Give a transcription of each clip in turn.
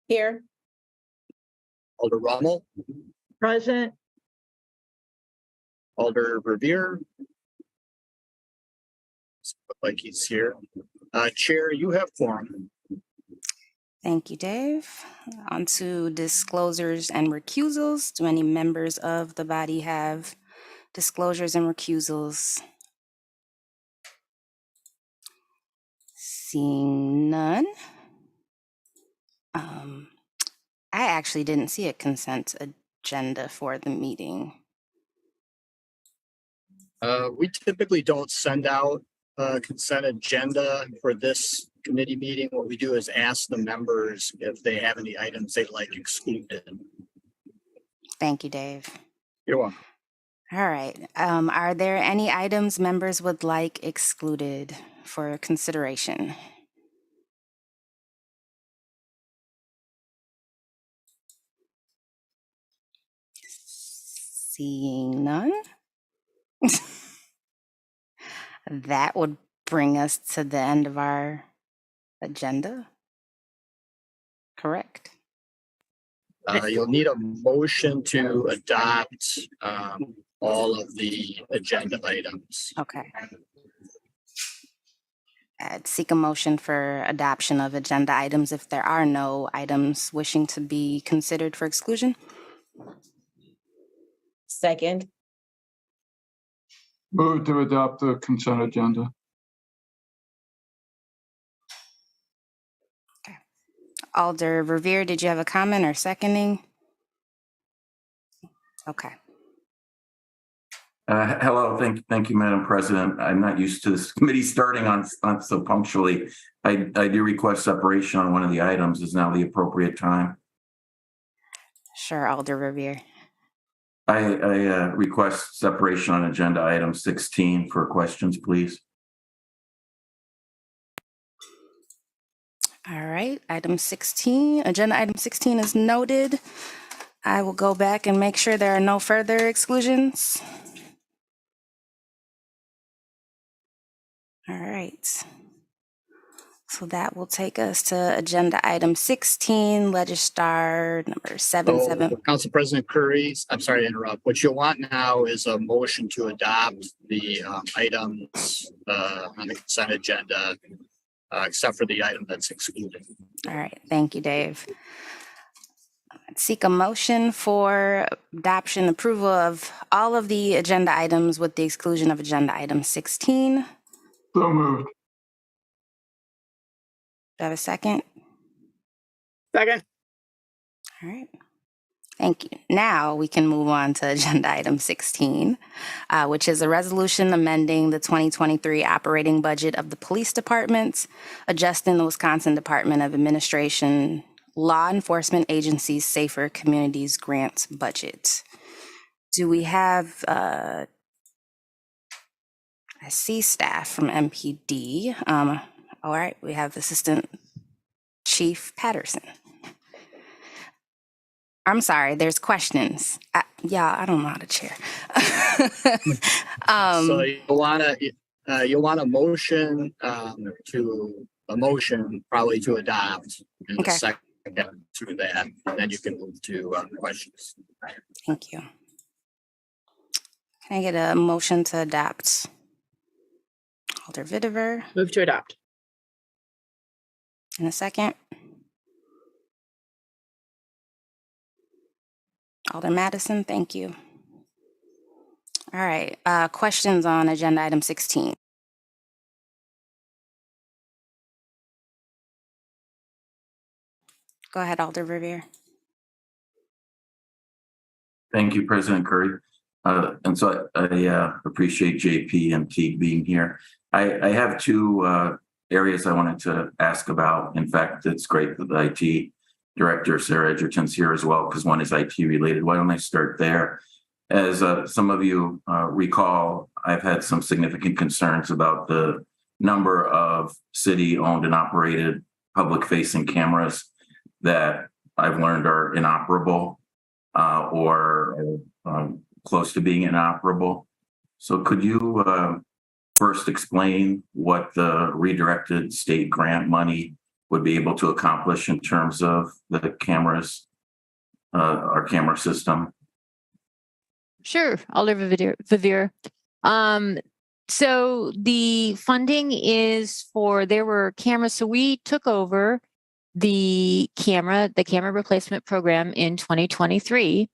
Here. Alder Rommel, Present. Alder Revere. Look like he's here. Chair, you have quorum. Thank you, Dave. On to disclosures and recusals. Do any members of the body have disclosures and recusals? Seeing none. I actually didn't see a consent agenda for the meeting. We typically don't send out a consent agenda for this committee meeting. What we do is ask the members if they have any items they'd like excluded. Thank you, Dave. You're welcome. All right. Are there any items members would like excluded for consideration? Seeing none. That would bring us to the end of our agenda. Correct. You'll need a motion to adopt all of the agenda items. Okay. I'd seek a motion for adoption of agenda items if there are no items wishing to be considered for exclusion. Second. Move to adopt the consent agenda. Alder Revere, did you have a comment or seconding? Okay. Hello, thank you, Madam President. I'm not used to this committee starting on so punctually. I do request separation on one of the items. Is now the appropriate time? Sure, Alder Revere. I request separation on agenda item 16 for questions, please. All right, agenda item 16 is noted. I will go back and make sure there are no further exclusions. All right. So that will take us to agenda item 16, Legistar number 77. Council President Curry, I'm sorry to interrupt. What you'll want now is a motion to adopt the items on the consent agenda, except for the item that's excluded. All right, thank you, Dave. I'd seek a motion for adoption, approval of all of the agenda items with the exclusion of agenda item 16. So moved. Do I have a second? Second. All right. Thank you. Now we can move on to agenda item 16, which is a resolution amending the 2023 operating budget of the police department, adjusting the Wisconsin Department of Administration Law Enforcement Agency's Safer Communities Grants budget. Do we have, I see staff from MPD. All right, we have Assistant Chief Patterson. I'm sorry, there's questions. I don't know how to chair. So you'll want a motion probably to adopt, and Okay. a second to that, and then you can move to questions. Thank you. Can I get a motion to adopt? Alder Vitiver, Move to adopt. in a second. Alder Madison, thank you. All right, questions on agenda item 16. Go ahead, Alder Revere. Thank you, President Curry. And so I appreciate JP and Teague being here. I have two areas I wanted to ask about. In fact, it's great that the IT Director Sarah Edgerton's here as well, because one is IT related. Why don't I start there? As some of you recall, I've had some significant concerns about the number of city-owned and operated public-facing cameras that I've learned are inoperable or close to being inoperable. So could you first explain what the redirected state grant money would be able to accomplish in terms of the cameras, our camera system? Sure, Alder Vivir. So the funding is for, there were cameras. So we took over the camera replacement program in 2023.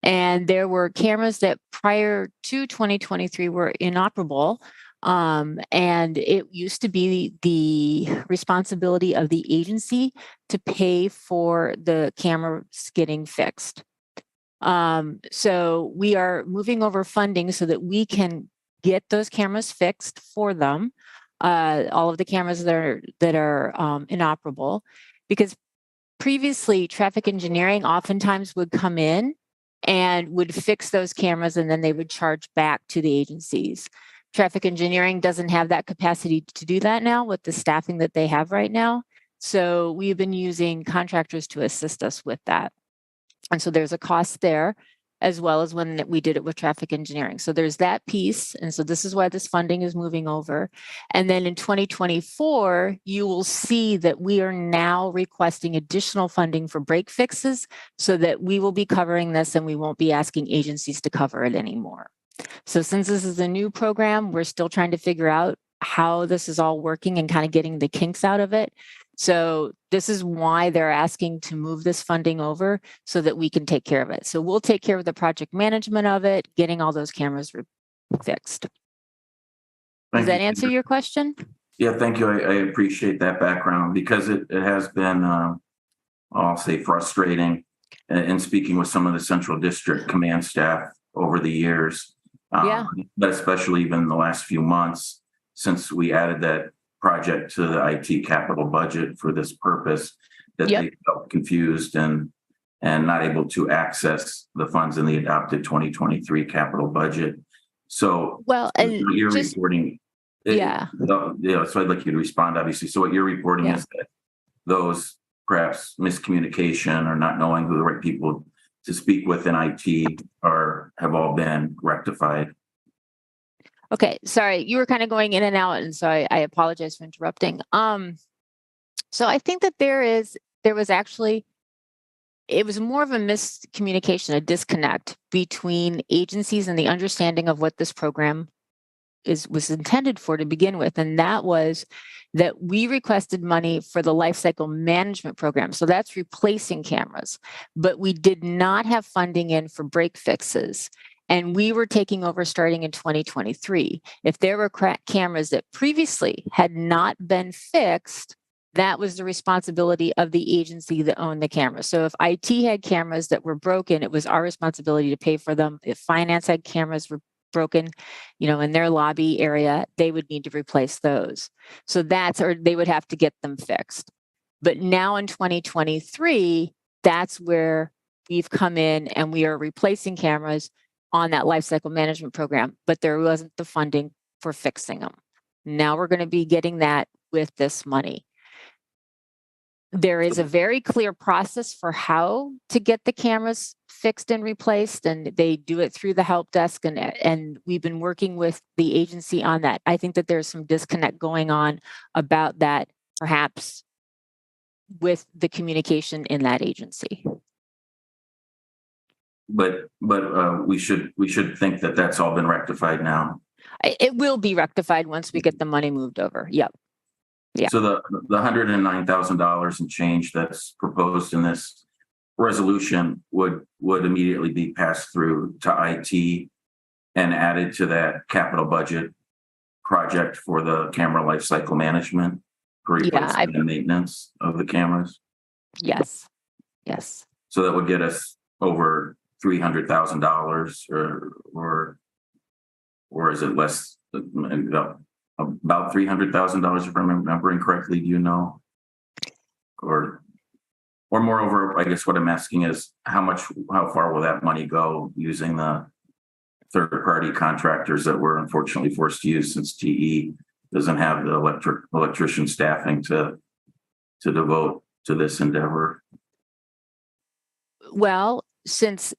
And there were cameras that prior to 2023 were inoperable. And it used to be the responsibility of the agency to pay for the cameras getting fixed. So we are moving over funding so that we can get those cameras fixed for them. All of the cameras that are inoperable, because previously traffic engineering oftentimes would come in and would fix those cameras, and then they would charge back to the agencies. Traffic engineering doesn't have that capacity to do that now with the staffing that they have right now. So we've been using contractors to assist us with that. And so there's a cost there, as well as when we did it with traffic engineering. So there's that piece. And so this is why this funding is moving over. And then in 2024, you will see that we are now requesting additional funding for break fixes so that we will be covering this and we won't be asking agencies to cover it anymore. So since this is a new program, we're still trying to figure out how this is all working and kind of getting the kinks out of it. So this is why they're asking to move this funding over so that we can take care of it. So we'll take care of the project management of it, getting all those cameras fixed. Does Thank that you. answer your question? Yeah, thank you. I appreciate that background because it has been, I'll say, frustrating in speaking with some of the Central District command staff over the years. Yeah. But especially even in the last few months since we added that project to the IT capital budget for this purpose, that Yep. they felt confused and not able to access the funds in the adopted 2023 capital budget. So Well, and what you're just, reporting, yeah. so I'd like you to respond, obviously. So what you're reporting Yeah. is that those perhaps miscommunication or not knowing who the right people to speak with in IT have all been rectified. Okay, sorry, you were kind of going in and out, and so I apologize for interrupting. So I think that there was actually, it was more of a miscommunication, a disconnect between agencies and the understanding of what this program was intended for to begin with, and that was that we requested money for the lifecycle management program. So that's replacing cameras, but we did not have funding in for break fixes. And we were taking over starting in 2023. If there were cameras that previously had not been fixed, that was the responsibility of the agency that owned the camera. So if IT had cameras that were broken, it was our responsibility to pay for them. If finance had cameras were broken, in their lobby area, they would need to replace those. So or they would have to get them fixed. But now in 2023, that's where we've come in and we are replacing cameras on that lifecycle management program, but there wasn't the funding for fixing them. Now we're going to be getting that with this money. There is a very clear process for how to get the cameras fixed and replaced, and they do it through the help desk, and we've been working with the agency on that. I think that there's some disconnect going on about that, perhaps with the communication in that agency. But we should think that that's all been rectified now. It will be rectified once we get the money moved over. Yep. Yeah. So the $109,000 and change that's proposed in this resolution would immediately be passed through to IT and added to that capital budget project for the camera lifecycle management for replacement and maintenance of the cameras. Yes. So that would get us over $300,000 or is it less? About $300,000, if I'm remembering correctly. Do you know? Or moreover, I guess what I'm asking is how far will that money go using the third-party contractors that we're unfortunately forced to use since GE doesn't have the electrician staffing to devote to this endeavor? Well, since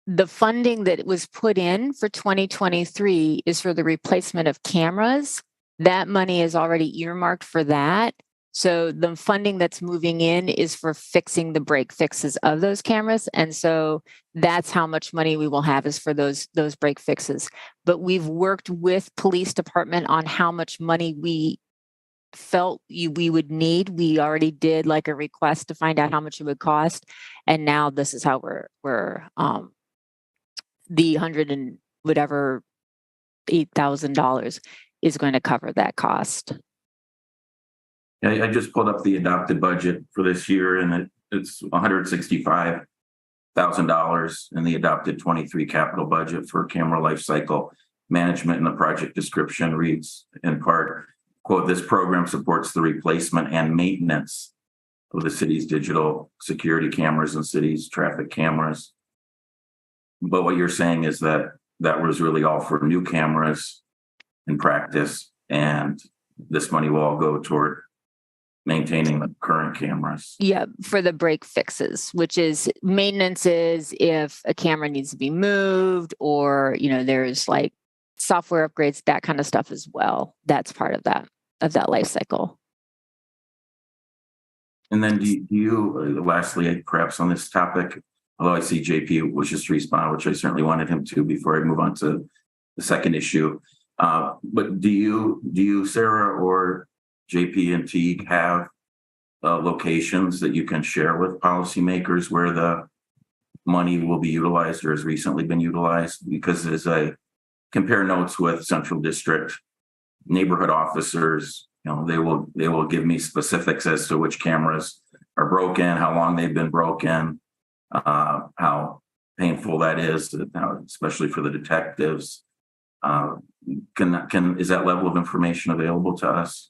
the funding that was put in for 2023 is for the replacement of cameras, that money is already earmarked for that. So the funding that's moving in is for fixing the break fixes of those cameras. And so that's how much money we will have is for those break fixes. But we've worked with police department on how much money we felt we would need. We already did like a request to find out how much it would cost. And now this is how we're the $100 and whatever $8,000 is going to cover that cost. I just pulled up the adopted budget for this year, and it's $165,000 in the adopted 23 capital budget for camera lifecycle management. And the project description reads in part, quote, "This program supports the replacement and maintenance of the city's digital security cameras and city's traffic cameras." But what you're saying is that that was really all for new cameras in practice, and this money will all go toward maintaining the current cameras. Yeah, for the break fixes, which is maintenance is if a camera needs to be moved or, there's like software upgrades, that kind of stuff as well. That's part of that life cycle. And then do you, lastly, perhaps on this topic, although I see JP wishes to respond, which I certainly wanted him to before I move on to the second issue. But do you, Sarah, or JP and Teague have locations that you can share with policymakers where the money will be utilized or has recently been utilized? Because as I compare notes with Central District neighborhood officers, they will give me specifics as to which cameras are broken, how long they've been broken, how painful that is, especially for the detectives. Is that level of information available to us?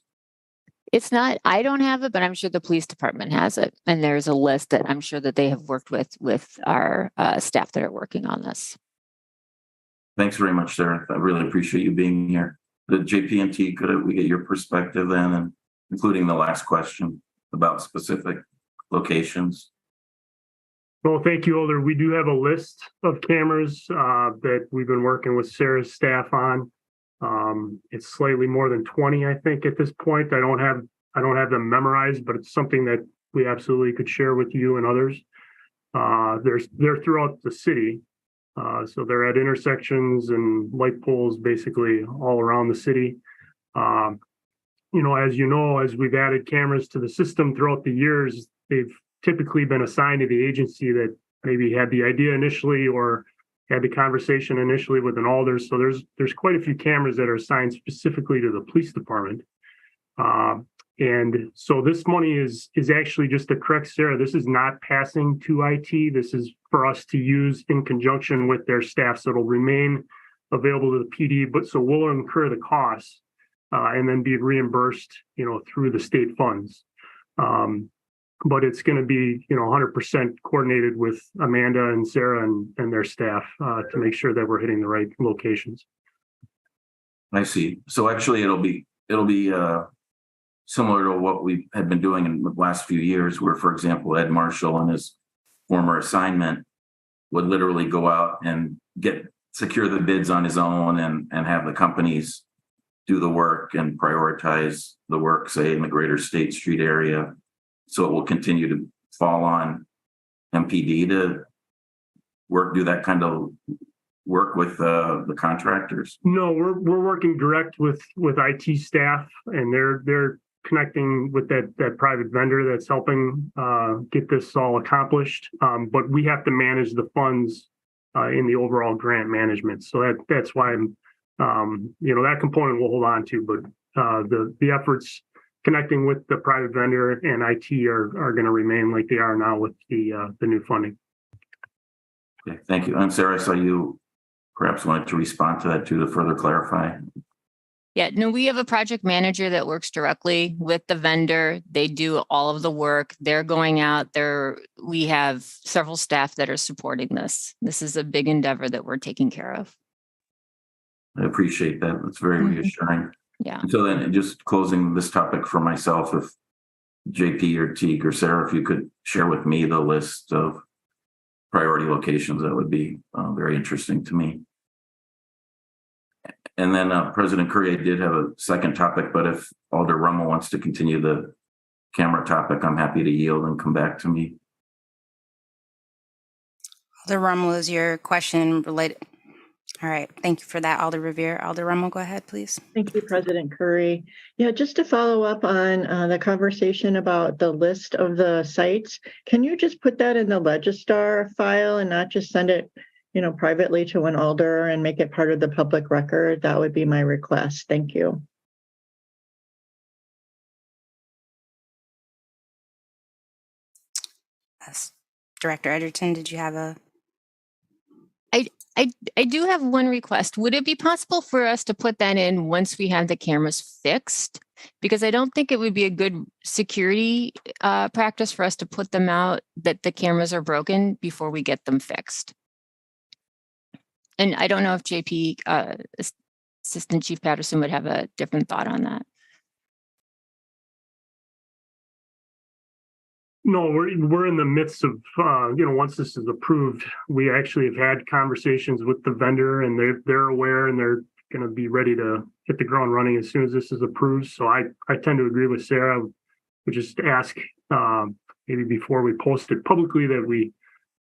It's not, I don't have it, but I'm sure the police department has it. And there's a list that I'm sure that they have worked with our staff that are working on this. Thanks very much, Sarah. I really appreciate you being here. The JP&T, could we get your perspective then, and including the last question about specific locations? Well, thank you, Older. We do have a list of cameras that we've been working with Sarah's staff on. It's slightly more than 20, I think, at this point. I don't have them memorized, but it's something that we absolutely could share with you and others. They're throughout the city. So they're at intersections and light poles, basically all around the city. As as we've added cameras to the system throughout the years, they've typically been assigned to the agency that maybe had the idea initially or had the conversation initially with an alder. So there's quite a few cameras that are assigned specifically to the police department. And so this money is actually, just to correct Sarah, this is not passing to IT. This is for us to use in conjunction with their staff. So it'll remain available to the PD, but so we'll incur the costs and then be reimbursed, through the state funds. But it's going to be, 100% coordinated with Amanda and Sarah and their staff to make sure that we're hitting the right locations. I see. So actually, it'll be similar to what we had been doing in the last few years, where, for example, Ed Marshall and his former assignment would literally go out and secure the bids on his own and have the companies do the work and prioritize the work, say, in the greater State Street area. So it will continue to fall on MPD to do that kind of work with the contractors. No, we're working direct with IT staff, and they're connecting with that private vendor that's helping get this all accomplished. But we have to manage the funds in the overall grant management. So that's why that component we'll hold on to. But the efforts connecting with the private vendor and IT are going to remain like they are now with the new funding. Okay, thank you. And Sarah, I saw you perhaps wanted to respond to that too, to further clarify. Yeah, no, we have a project manager that works directly with the vendor. They do all of the work. They're going out there. We have several staff that are supporting this. This is a big endeavor that we're taking care of. I appreciate that. That's very reassuring. Yeah. And so then just closing this topic for myself, if JP or Teague or Sarah, if you could share with me the list of priority locations, that would be very interesting to me. And then President Curry, I did have a second topic, but if Alder Rummel wants to continue the camera topic, I'm happy to yield and come back to me. Alder Rummel, is your question related? All right, thank you for that, Alder Revere. Alder Rummel, go ahead, please. Thank you, President Curry. Yeah, just to follow up on the conversation about the list of the sites, can you just put that in the Legistar file and not just send it, privately to an alder and make it part of the public record? That would be my request. Thank you. Yes. Director Edgerton, did you have a? I do have one request. Would it be possible for us to put that in once we have the cameras fixed? Because I don't think it would be a good security practice for us to put them out that the cameras are broken before we get them fixed. And I don't know if JP, Assistant Chief Patterson, would have a different thought on that. No, we're in the midst of, once this is approved, we actually have had conversations with the vendor, and they're aware, and they're going to be ready to hit the ground running as soon as this is approved. So I tend to agree with Sarah. We just ask maybe before we post it publicly that we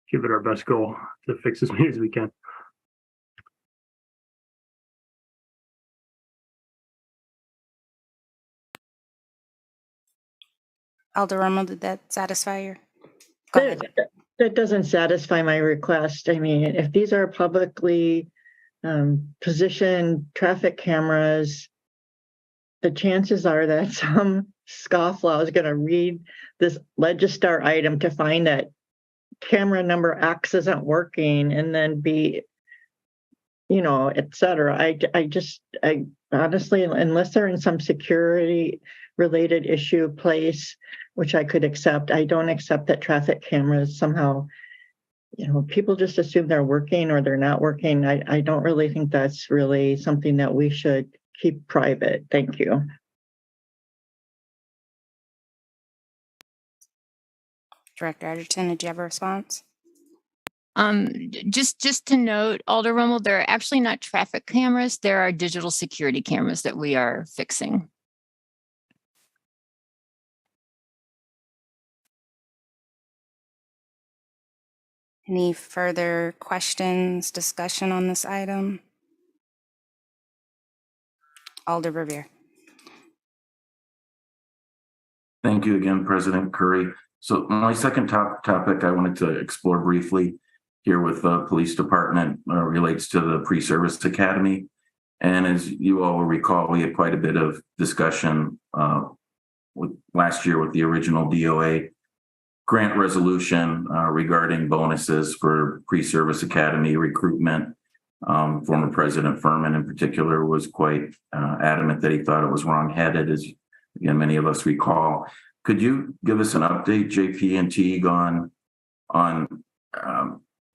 give it our best go to fix as many as we can. Alder Rummel, did that satisfy your? Go ahead. That doesn't satisfy my request. I mean, if these are publicly positioned traffic cameras, the chances are that some scofflaw is going to read this Legistar item to find that camera number X isn't working and then be, et cetera. I honestly, unless they're in some security related issue place, which I could accept, I don't accept that traffic cameras somehow, people just assume they're working or they're not working. I don't really think that's really something that we should keep private. Thank you. Director Edgerton, did you have a response? Just to note, Alder Rummel, there are actually not traffic cameras. There are digital security cameras that we are fixing. Any further questions, discussion on this item? Alder Revere. Thank you again, President Curry. So my second topic I wanted to explore briefly here with the police department relates to the pre-service academy. And as you all will recall, we had quite a bit of discussion last year with the original DOA grant resolution regarding bonuses for pre-service academy recruitment. Former President Furman in particular was quite adamant that he thought it was wrong-headed, as again, many of us recall. Could you give us an update, JP and Teague, on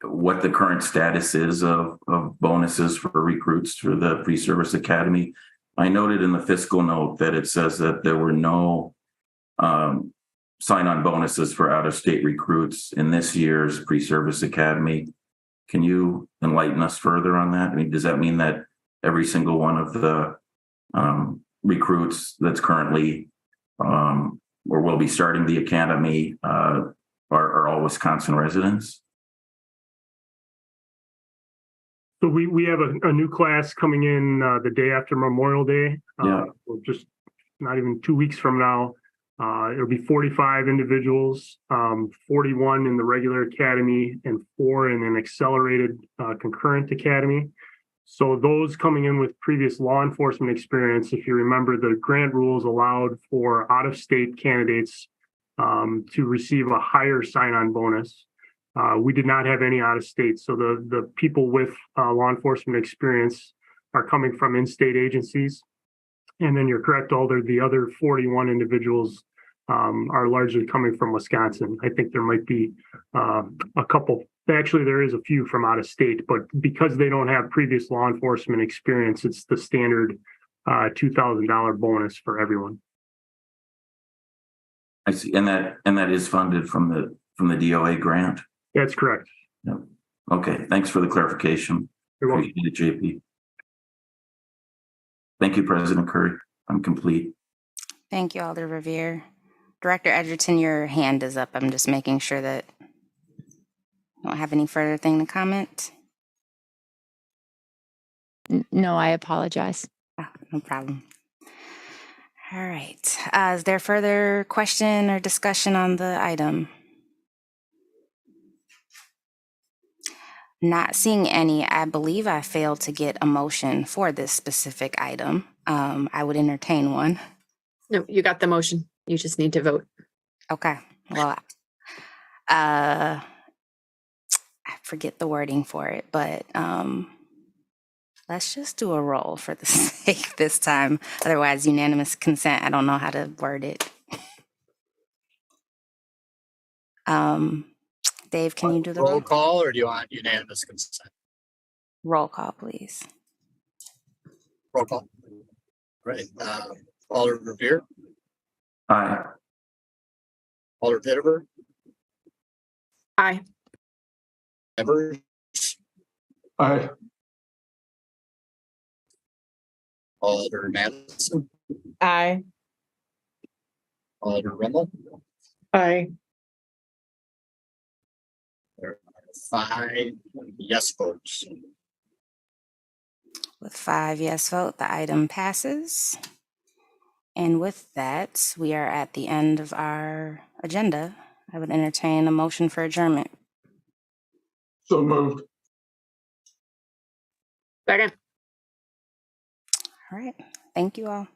what the current status is of bonuses for recruits for the pre-service academy? I noted in the fiscal note that it says that there were no sign-on bonuses for out-of-state recruits in this year's pre-service academy. Can you enlighten us further on that? I mean, does that mean that every single one of the recruits that's currently or will be starting the academy are all Wisconsin residents? So we have a new class coming in the day after Memorial Day. Just not even 2 weeks from now. It'll be 45 individuals, 41 in the regular academy and 4 in an accelerated concurrent academy. So those coming in with previous law enforcement experience, if you remember, the grant rules allowed for out-of-state candidates to receive a higher sign-on bonus. We did not have any out-of-state. So the people with law enforcement experience are coming from in-state agencies. And then you're correct, Alder, the other 41 individuals are largely coming from Wisconsin. I think there might be a couple. Actually, there is a few from out of state, but because they don't have previous law enforcement experience, it's the standard $2,000 bonus for everyone. I see, and that is funded from the DOA grant. That's correct. Yep. Okay, thanks for the clarification. You're welcome. Appreciate it, JP. Thank you, President Curry. I'm complete. Thank you, Alder Revere. Director Edgerton, your hand is up. I'm just making sure that you don't have any further thing to comment. No, I apologize. Oh, no problem. All right. Is there further question or discussion on the item? Not seeing any, I believe I failed to get a motion for this specific item. I would entertain one. No, you got the motion. You just need to vote. Okay. Well, I forget the wording for it, but let's just do a roll for the sake this time. Otherwise, unanimous consent, I don't know how to word it. Dave, can you do the Roll call, or do you want unanimous consent? roll call, please? Roll call. Right. Alder Revere, Aye. Alder Pittever, Aye. Evers, Aye. Alder Madison, Aye. Alder Rimmel. Aye. There are 5 yes votes. With 5 yes vote, the item passes. And with that, we are at the end of our agenda. I would entertain a motion for adjournment. So moved. Second. All right. Thank you all.